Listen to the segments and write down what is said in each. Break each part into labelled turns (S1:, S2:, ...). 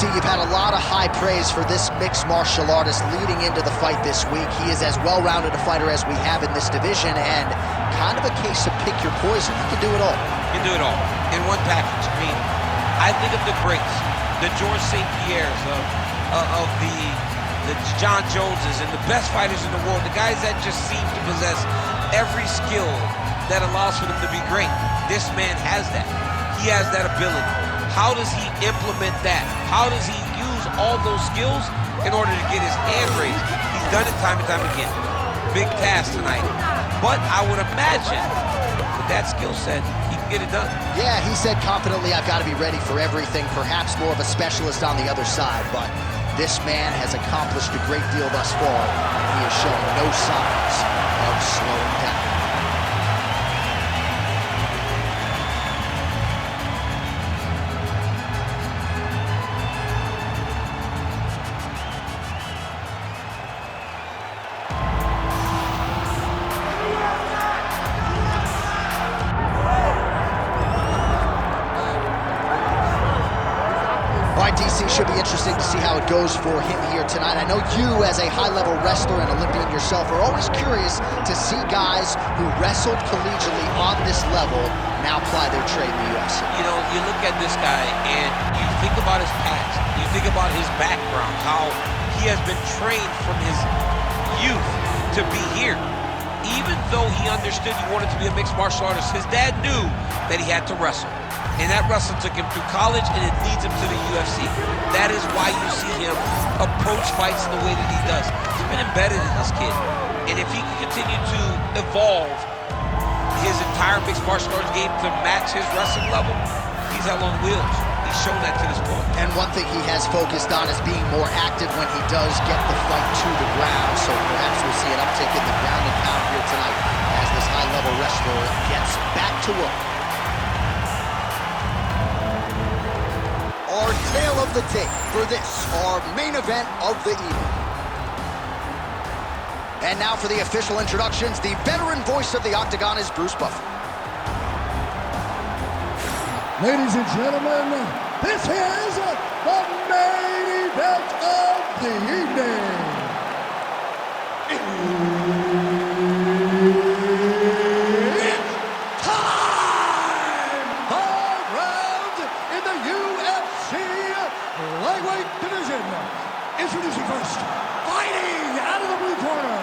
S1: DC, you've had a lot of high praise for this mixed martial artist leading into the fight this week. He is as well-rounded a fighter as we have in this division, and kind of a case of pick your poison. He can do it all.
S2: He can do it all in one package. I mean, I think of the greats, the George St. Pierres, of the John Joneses, and the best fighters in the world, the guys that just seem to possess every skill that allows for them to be great. This man has that. He has that ability. How does he implement that? How does he use all those skills in order to get his hand raised? He's done it time and time again. Big task tonight. But I would imagine with that skill set, he can get it done.
S1: Yeah, he said confidently, I've got to be ready for everything. Perhaps more of a specialist on the other side, but this man has accomplished a great deal thus far, and he is showing no signs of slowing down. DC, should be interesting to see how it goes for him here tonight. I know you, as a high-level wrestler and Olympian yourself, are always curious to see guys who wrestled collegiately on this level now apply their trade in the UFC.
S2: You know, you look at this guy and you think about his past. You think about his background, how he has been trained from his youth to be here. Even though he understood he wanted to be a mixed martial artist, his dad knew that he had to wrestle. And that wrestling took him through college, and it leads him to the UFC. That is why you see him approach fights the way that he does. He's been embedded in this kid. And if he can continue to evolve his entire mixed martial arts game to match his wrestling level, he's out on wheels. He's shown that to this point.
S1: And one thing he has focused on is being more active when he does get the fight to the ground. So perhaps we'll see an uptick in the ground and pound here tonight as this high-level wrestler gets back to work. Our tale of the tape for this, our main event of the evening. And now for the official introductions, the veteran voice of the Octagon is Bruce Buffer.
S3: Ladies and gentlemen, this is the main event of the evening. Introducing first, fighting out of the blue corner,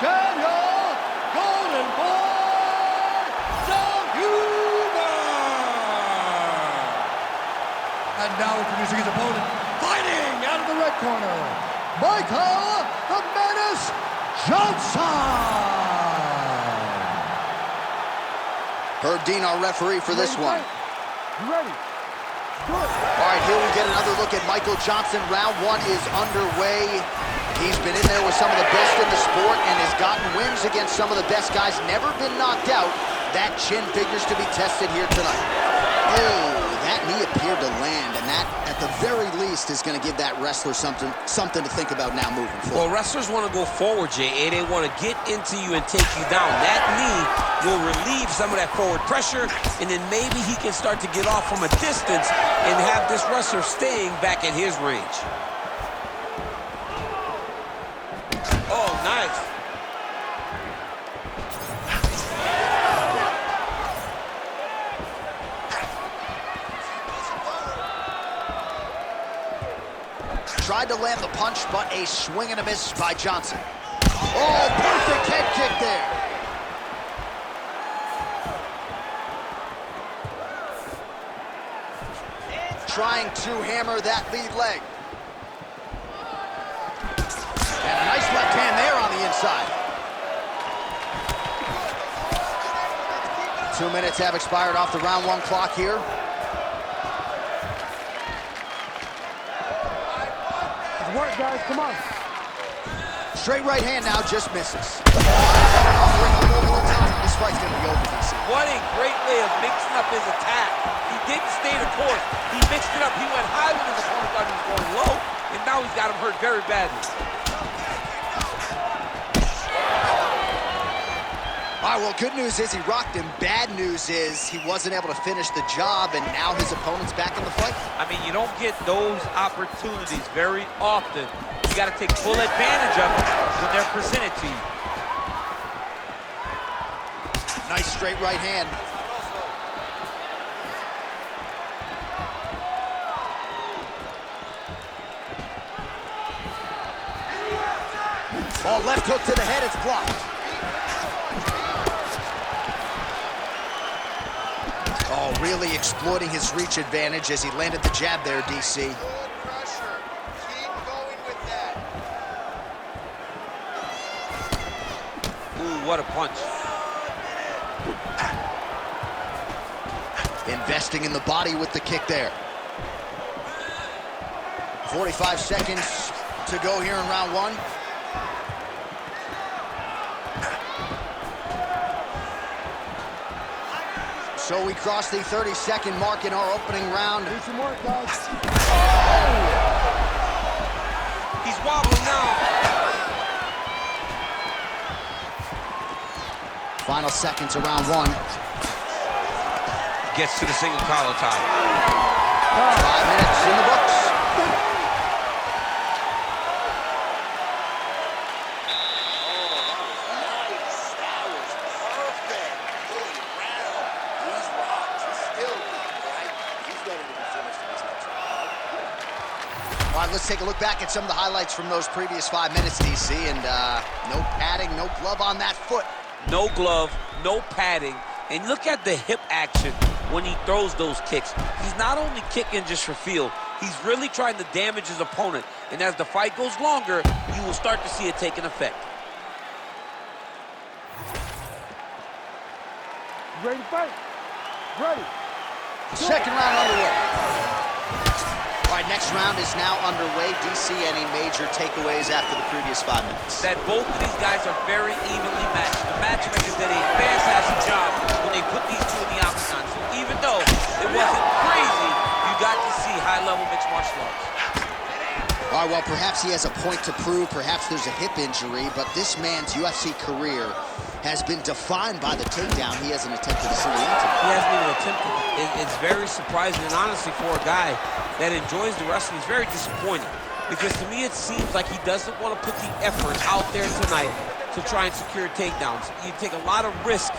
S3: Daniel Golden Boy Zellhoober. And now introducing his opponent, fighting out of the red corner, Michael the Menace Johnson.
S1: Herb Dean, our referee for this one.
S3: You ready?
S1: All right, here we get another look at Michael Johnson. Round one is underway. He's been in there with some of the best in the sport and has gotten wins against some of the best guys. Never been knocked out. That chin figures to be tested here tonight. Oh, that knee appeared to land, and that, at the very least, is going to give that wrestler something to think about now moving forward.
S2: Well, wrestlers want to go forward, Jay. They want to get into you and take you down. That knee will relieve some of that forward pressure, and then maybe he can start to get off from a distance and have this wrestler staying back at his range. Oh, nice.
S1: Tried to land the punch, but a swing and a miss by Johnson. Oh, perfect head kick there. Trying to hammer that lead leg. And a nice left hand there on the inside. 2 minutes have expired off the round one clock here.
S3: Work, guys, come on.
S1: Straight right hand now, just misses. This fight's gonna be over, DC.
S2: What a great way of mixing up his attack. He didn't stay the course. He mixed it up. He went high when his opponent thought he was going low, and now he's got him hurt very badly.
S1: All All right, well, good news is he rocked him. Bad news is he wasn't able to finish the job, and now his opponent's back in the fight.
S2: I mean, you don't get those opportunities very often. You got to take full advantage of them when they're presented to you.
S1: Nice straight right hand. Oh, left hook to the head, it's blocked. Oh, really exploiting his reach advantage as he landed the jab there, DC.
S4: Good pressure. Keep going with that.
S2: Ooh, what a punch.
S1: Investing in the body with the kick there. 45 seconds to go here in round one. So we crossed the 30-second mark in our opening round.
S3: Do some work, guys.
S2: Oh! He's wobbling now.
S1: Final seconds of round one.
S2: Gets to the single collar tie.
S1: 5 minutes in the books. All right, let's take a look back at some of the highlights from those previous 5 minutes, DC, and no padding, no glove on that foot.
S2: No glove, no padding, and look at the hip action when he throws those kicks. He's not only kicking just for feel, he's really trying to damage his opponent, and as the fight goes longer, you will start to see it take an effect.
S3: Ready to fight? Ready.
S1: Second round underway. All right, next round is now underway. DC, any major takeaways after the previous 5 minutes?
S2: That both of these guys are very evenly matched. The matchmakers did a fantastic job when they put these two in the octagon. So even though it wasn't crazy, you got to see high-level mixed martial arts.
S1: All right, well, perhaps he has a point to prove. Perhaps there's a hip injury, but this man's UFC career has been defined by the takedown. He hasn't attempted a single one.
S2: He hasn't even attempted it. It's very surprising, and honestly, for a guy that enjoys the wrestling, it's very disappointing. Because to me, it seems like he doesn't want to put the effort out there tonight to try and secure takedowns. You take a lot of risk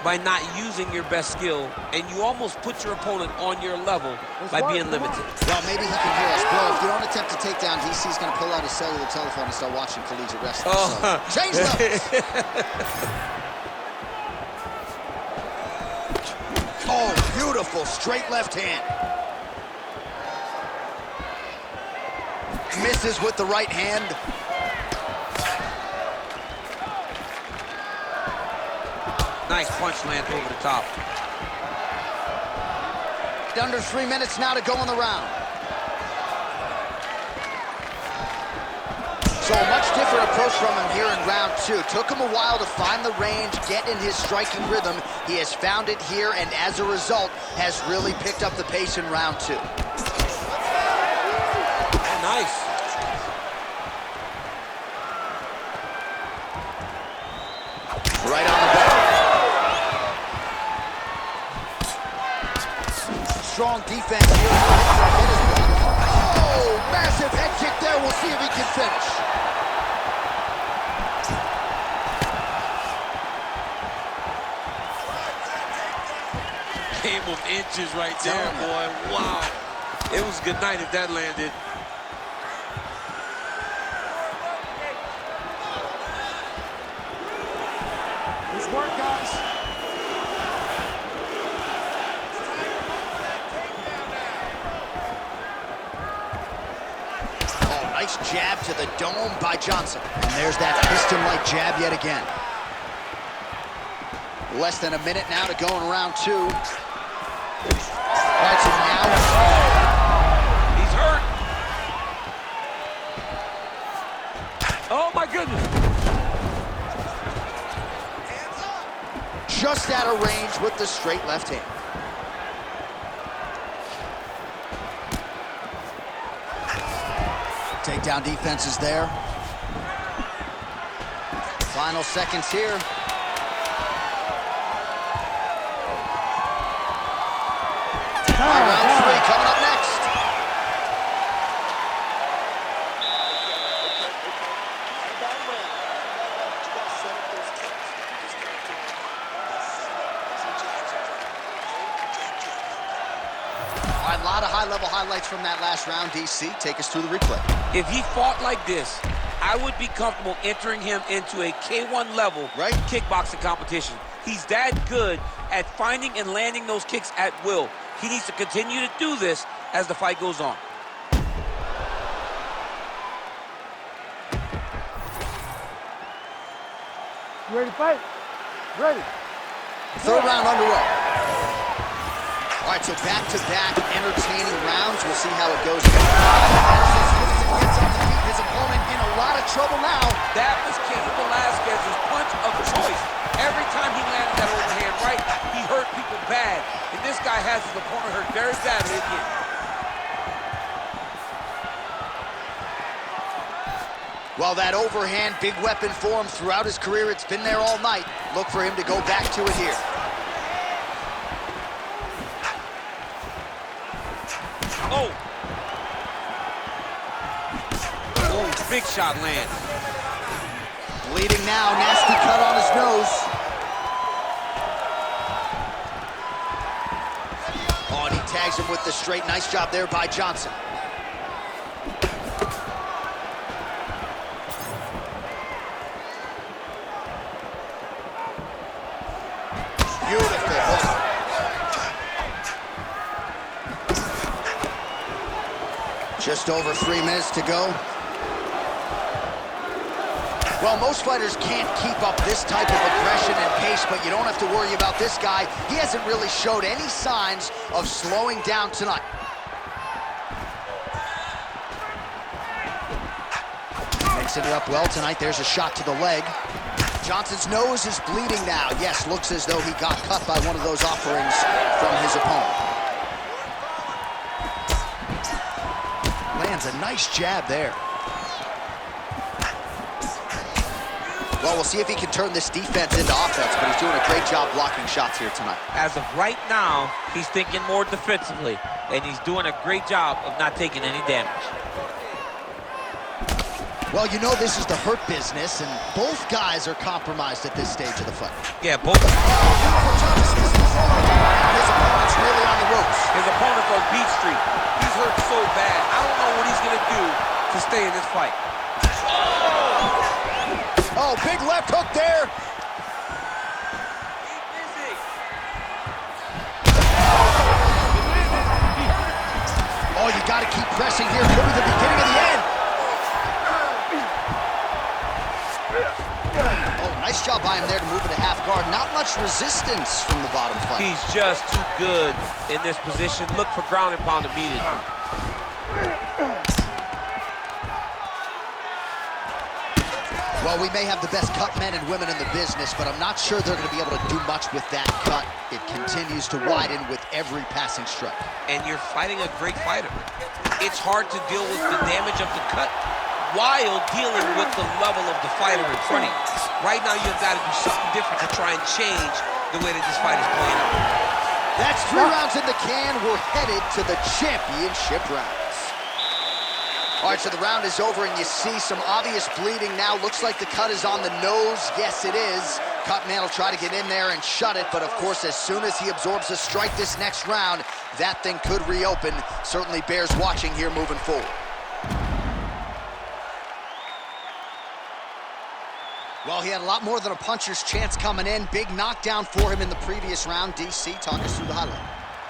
S2: by not using your best skill, and you almost put your opponent on your level by being limited.
S1: Well, maybe he can hear us. Bro, if you don't attempt to take down, DC's going to pull out his cellular telephone and start watching collegiate wrestling.
S2: Oh.
S1: So, change levels. Oh, beautiful straight left hand. Misses with the right hand.
S2: Nice punch lands over the top.
S1: Under 3 minutes now to go in the round. So a much different approach from him here in round two. Took him a while to find the range, get in his striking rhythm. He has found it here, and as a result, has really picked up the pace in round two.
S2: Oh, nice.
S1: Right on the ball. Strong defense here. Oh, massive head kick there. We'll see if he can finish.
S2: Game of inches right there, boy. Wow. It was good night if that landed.
S3: Nice work, guys.
S1: Oh, nice jab to the dome by Johnson. And there's that piston-like jab yet again. Less than a minute now to go in round two. That's it now.
S2: He's hurt. Oh, my goodness.
S1: Just out of range with the straight left hand. Takedown defense is there. Final seconds here. Round 3 coming up next. All right, a lot of high-level highlights from that last round. DC, take us through the replay.
S2: If he fought like this, I would be comfortable entering him into a K1 level kickboxing competition. He's that good at finding and landing those kicks at will. He needs to continue to do this as the fight goes on.
S3: You ready to fight? Ready.
S1: Third round underway. All right, so back-to-back entertaining rounds. We'll see how it goes. Gets on the feet. His opponent in a lot of trouble now.
S2: That was Cain Velasquez's punch of choice. Every time he landed that overhand right, he hurt people bad. And this guy has his opponent hurt very badly again.
S1: Well, that overhand, big weapon for him throughout his career. It's been there all night. Look for him to go back to it here.
S2: Oh! Oh, big shot lands.
S1: Bleeding now, nasty cut on his nose. Oh, and he tags him with the straight. Nice job there by Johnson. Beautiful hook. Just over 3 minutes to go. Well, most fighters can't keep up this type of aggression and pace, but you don't have to worry about this guy. He hasn't really showed any signs of slowing down tonight. Mixing it up well tonight. There's a shot to the leg. Johnson's nose is bleeding now. Yes, looks as though he got cut by one of those offerings from his opponent. Lands a nice jab there. Well, we'll see if he can turn this defense into offense, but he's doing a great job blocking shots here tonight.
S2: As of right now, he's thinking more defensively, and he's doing a great job of not taking any damage.
S1: Well, you know this is the hurt business, and both guys are compromised at this stage of the fight.
S2: Yeah, both.
S1: His opponent's really on the ropes.
S2: His opponent's on Beat Street. He's hurt so bad. I don't know what he's going to do to stay in this fight.
S1: Oh, big left hook there. Oh, you got to keep pressing here. Could be the beginning of the end. Oh, nice job by him there to move into half guard. Not much resistance from the bottom fight.
S2: He's just too good in this position. Look for ground and pound immediately.
S1: Well, we may have the best cut men and women in the business, but I'm not sure they're going to be able to do much with that cut. It continues to widen with every passing strike.
S2: And you're fighting a great fighter. It's hard to deal with the damage of the cut while dealing with the level of the fighter in front of you. Right now, you've got to do something different to try and change the way that this fight is playing out.
S1: That's 3 rounds in the can. We're headed to the championship rounds. All right, so the round is over, and you see some obvious bleeding now. Looks like the cut is on the nose. Yes, it is. Cut man will try to get in there and shut it, but of course, as soon as he absorbs a strike this next round, that thing could reopen. Certainly bears watching here moving forward. Well, he had a lot more than a puncher's chance coming in. Big knockdown for him in the previous round. DC, talk us through the highlight.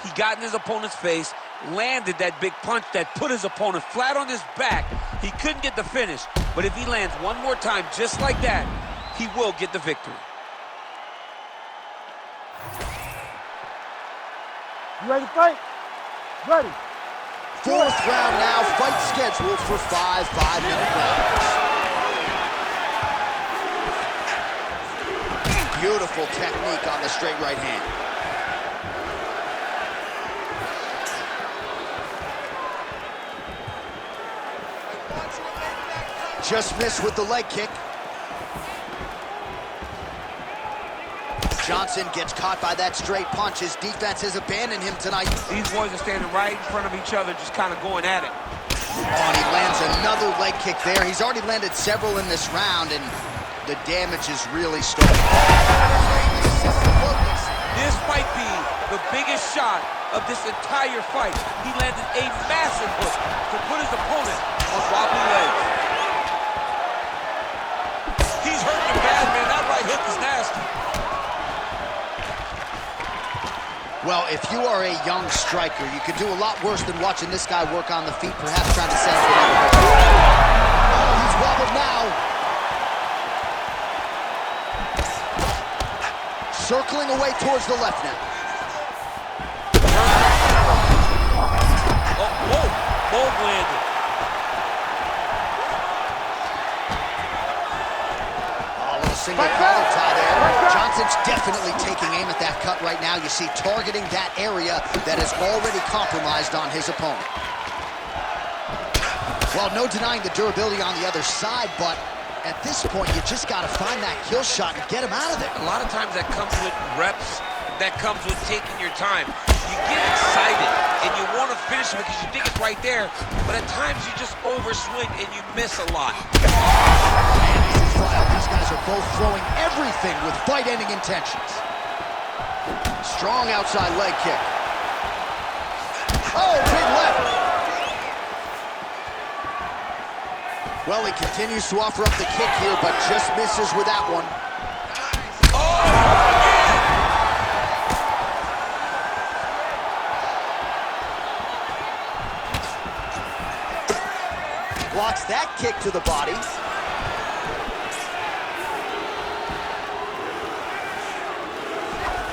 S2: He got in his opponent's face, landed that big punch that put his opponent flat on his back. He couldn't get the finish, but if he lands one more time just like that, he will get the victory.
S3: You ready to fight? Ready.
S1: 4th round now. Fight scheduled for 5 5-minute rounds. Beautiful technique on the straight right hand. Just missed with the leg kick. Johnson gets caught by that straight punch. His defense has abandoned him tonight.
S2: These boys are standing right in front of each other, just kind of going at it.
S1: Oh, and he lands another leg kick there. He's already landed several in this round, and the damage is really starting.
S2: This might be the biggest shot of this entire fight. He landed a massive hook to put his opponent on wobbly legs. He's hurting him bad, man. That right hook is nasty.
S1: Well, if you are a young striker, you could do a lot worse than watching this guy work on the feet, perhaps trying to set up another. Oh, he's wobbled now. Circling away towards the left now.
S2: Oh, whoa, both landed.
S1: Single collar tie there. Johnson's definitely taking aim at that cut right now. You see, targeting that area that is already compromised on his opponent. Well, no denying the durability on the other side, but at this point, you just got to find that kill shot and get him out of there.
S2: A lot of times that comes with reps, that comes with taking your time. You get excited, and you want to finish it because you think it's right there, but at times you just overswing and you miss a lot.
S1: These guys are both throwing everything with fight-ending intentions. Strong outside leg kick. Oh, big left. Well, he continues to offer up the kick here, but just misses with that one. Blocks that kick to the body.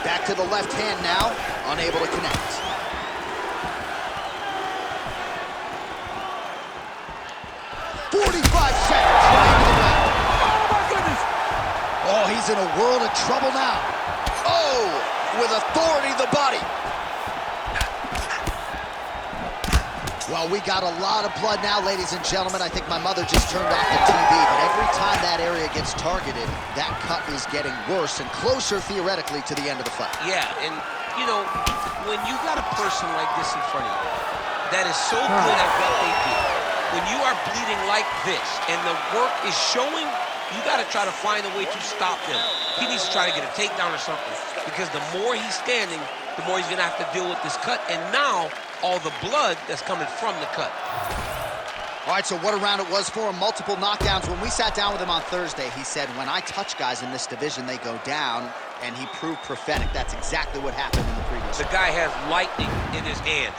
S1: Back to the left hand now, unable to connect. $45 right into the round.
S2: Oh my goodness!
S1: Oh, he's in a world of trouble now. Oh, with authority to the body. Well, we got a lot of blood now, ladies and gentlemen. I think my mother just turned off the TV, but every time that area gets targeted, that cut is getting worse and closer, theoretically, to the end of the fight.
S2: Yeah, and, you know, when you got a person like this in front of you that is so good at what they do, when you are bleeding like this and the work is showing, you got to try to find a way to stop him. He needs to try to get a takedown or something, because the more he's standing, the more he's going to have to deal with this cut, and now all the blood that's coming from the cut.
S1: All right, so what a round it was for him. Multiple knockdowns. When we sat down with him on Thursday, he said, when I touch guys in this division, they go down, and he proved prophetic. That's exactly what happened in the previous
S2: The
S1: round.
S2: guy has lightning in his hands.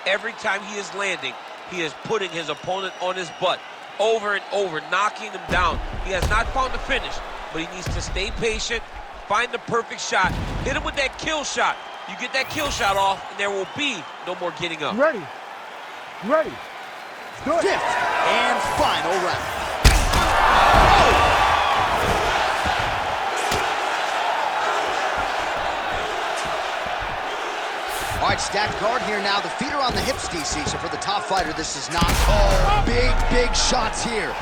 S2: Every time he is landing, he is putting his opponent on his butt over and over, knocking him down. He has not found the finish, but he needs to stay patient, find the perfect shot, hit him with that kill shot. You get that kill shot off, and there will be no more getting up.
S3: Ready. Ready. Good.
S1: Fifth and final round. All right, stacked guard here now. The feet are on the hips, DC, so for the top fighter, this is not... Oh, big shots here.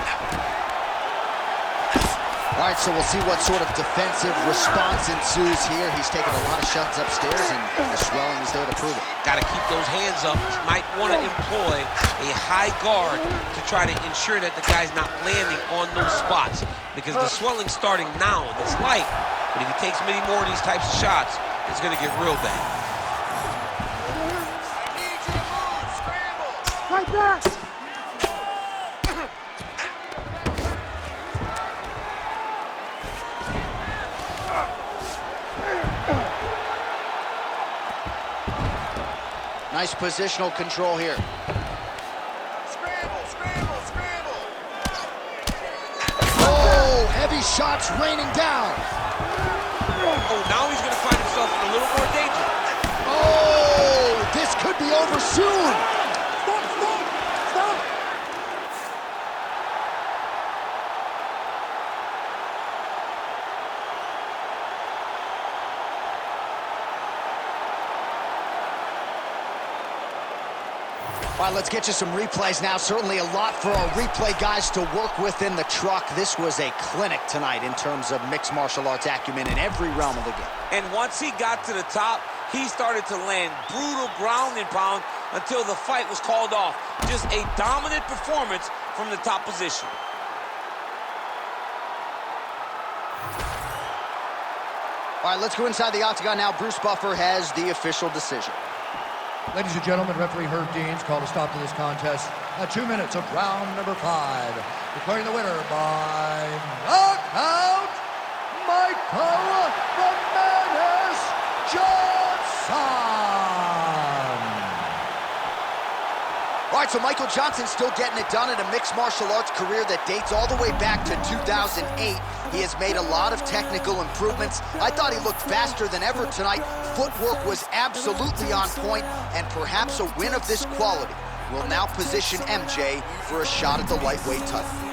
S1: All right, so we'll see what sort of defensive response ensues here. He's taken a lot of shots upstairs, and the swelling is there to prove it.
S2: Got to keep those hands up. Might want to employ a high guard to try to ensure that the guy's not landing on those spots, because the swelling's starting now in this light, but if he takes many more of these types of shots, it's going to get real bad.
S3: Right back.
S1: Nice positional control here.
S4: Scramble, scramble, scramble.
S1: Oh, heavy shots raining down.
S2: Oh, now he's going to find himself in a little more danger.
S1: Oh, this could be over soon.
S3: Stop.
S1: All right, let's get you some replays now. Certainly a lot for our replay guys to work with in the truck. This was a clinic tonight in terms of mixed martial arts acumen in every realm of the game.
S2: And once he got to the top, he started to land brutal ground and pound until the fight was called off. Just a dominant performance from the top position.
S1: All right, let's go inside the octagon now. Bruce Buffer has the official decision.
S3: Ladies and gentlemen, referee Herb Dean's called a stop to this contest at 2 minutes of round number 5. Declaring the winner by knockout, Michael the Menace Johnson!
S1: All right, so Michael Johnson still getting it done in a mixed martial arts career that dates all the way back to 2008. He has made a lot of technical improvements. I thought he looked faster than ever tonight. Footwork was absolutely on point, and perhaps a win of this quality will now position MJ for a shot at the lightweight title.